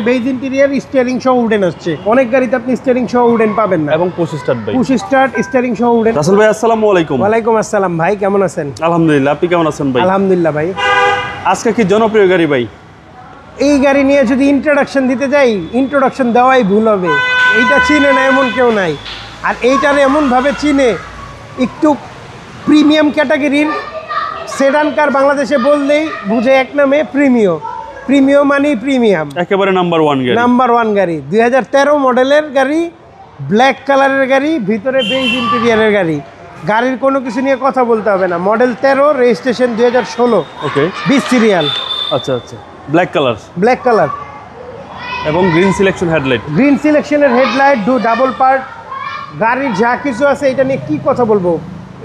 Beige interior steering সহ wooden আসছে। অনেক গাড়িতে আপনি স্টিয়ারিং সহ উডেন পাবেন না এবং পুশ স্টার্ট ভাই। পুশ স্টার্ট স্টিয়ারিং সহ উডেন। রাসেল ভাই আসসালামু আলাইকুম। ওয়ালাইকুম আসসালাম ভাই, কেমন আছেন? আলহামদুলিল্লাহ, আপনি কেমন আছেন ভাই? আলহামদুলিল্লাহ ভাই। আজকে কি জনপ্রিয় গাড়ি ভাই? এই গাড়ি নিয়ে যদি ইন্ট্রোডাকশন দিতে যাই, ইন্ট্রোডাকশন দেওয়াই ভুল হবে। এইটা চিনে না এমন কেউ নাই, আর এইটার এমনভাবে চিনে একটু প্রিমিয়াম ক্যাটাগরির সেডান কার বাংলাদেশে বললেই বুঝে এক নামে প্রিমিয়ম। প্রিমিয়ম মানে প্রিমিয়াম, একেবারে নাম্বার 1 গাড়ি। নাম্বার 1 গাড়ি 2013 মডেলের গাড়ি, ব্ল্যাক কালারের গাড়ি, ভিতরে বেজ ইন্টেরিয়রের গাড়ি। গাড়ির কোনো কিছু নিয়ে কথা বলতে হবে না। Model 13, registration 2016। Okay, 20 serial. আচ্ছা আচ্ছা, ব্ল্যাক কালার। ব্ল্যাক কালার এবং গ্রিন সিলেকশন হেডলাইট। গ্রিন সিলেকশনের হেডলাইট, ডাবল পার্ট। গাড়ির যা কিছু আছে এটা নিয়ে কি কথা বলবো।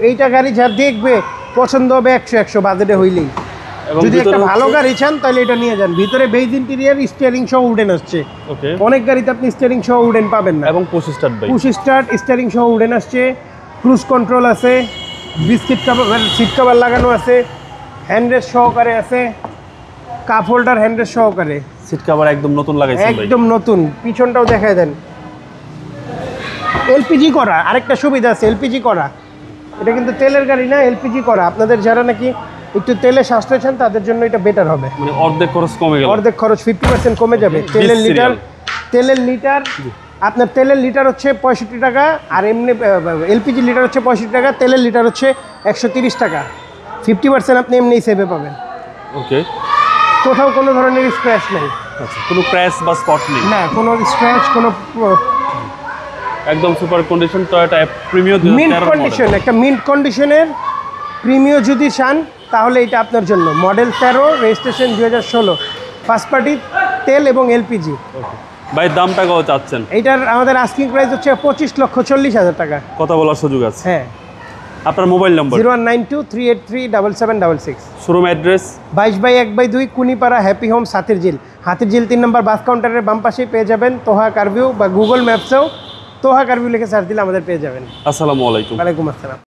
এইটা গাড়ি যা দেখবে পছন্দ হবে 100 বাজেটে হইলেই। যদি একটা ভালো গাড়ি চান তাহলে এটা নিয়ে যান। ভিতরে বেজ ইন্টেরিয়র স্টিয়ারিং সহ উডেন আসছে। ওকে, অনেক গাড়িতে আপনি স্টিয়ারিং সহ উডেন পাবেন না এবং পুশ স্টার্ট ভাই। পুশ স্টার্ট স্টিয়ারিং সহ উডেন আসছে। ক্রুজ কন্ট্রোল আছে, বিস্কিট কাভার, সিট কাভার লাগানো আছে, হ্যান্ডরেস্ট সহকারে আছে, কাপ হোল্ডার হ্যান্ডরেস্ট সহকারে। সিট কভার একদম নতুন লাগাইছেন ভাই। একদম নতুন। পিছনটাও দেখায় দেন। এলপিজি করা, আরেকটা সুবিধা আছে এলপিজি করা। এটা কিন্তু তেলের গাড়ি না, এলপিজি করা। আপনাদের যারা নাকি একটু তেলে সাশ্রয় চান তাদের জন্য এটা বেটার হবে। মানে অর্ধেক খরচ কমে গেল। অর্ধেক খরচ 50% কমে যাবে। তেলের লিটার আপনার তেলের লিটার হচ্ছে 65 টাকা, আর এমনি এলপিজি লিটার হচ্ছে 65 টাকা, তেলের লিটার হচ্ছে 130 টাকা। 50% আপনি এমনিই সেভে পাবেন। ওকে, কোথাও কোনো ধরনের স্ক্র্যাচ নেই। আচ্ছা, কোনো ক্র্যাশ বা স্পট নেই না, কোনো স্ক্র্যাচ, কোনো একদম super condition Toyota premium 2013 mint condition. একটা মিন্ট কন্ডিশনের প্রিমিয়াম যদি চান তাহলে এটা আপনার জন্য। মডেল 13, রেজিস্ট্রেশন 2016, ফার্স্ট পার্টি, তেল এবং এলপিজি। ওকে ভাই, দামটা কত চাচ্ছেন? এইটার আমাদের আস্কিং প্রাইস হচ্ছে 25,40,000 টাকা। কথা বলার সুযোগ আছে। হ্যাঁ। আপনার মোবাইল নম্বর? 0192-383-7766। Showroom address 22/1/2 Kunipara, happy home, Hatirjheel. Hatirjheel 3 নম্বর বাস কাউন্টারের বাম পাশেই পেয়ে যাবেন তোহা কারভিউ, বা গুগল ম্যাপসেও তোহা কারভিউ লিখে সার্চ দিলে আমাদের পেয়ে যাবেন। আসসালামু আলাইকুম। ওয়ালাইকুম আসসালাম।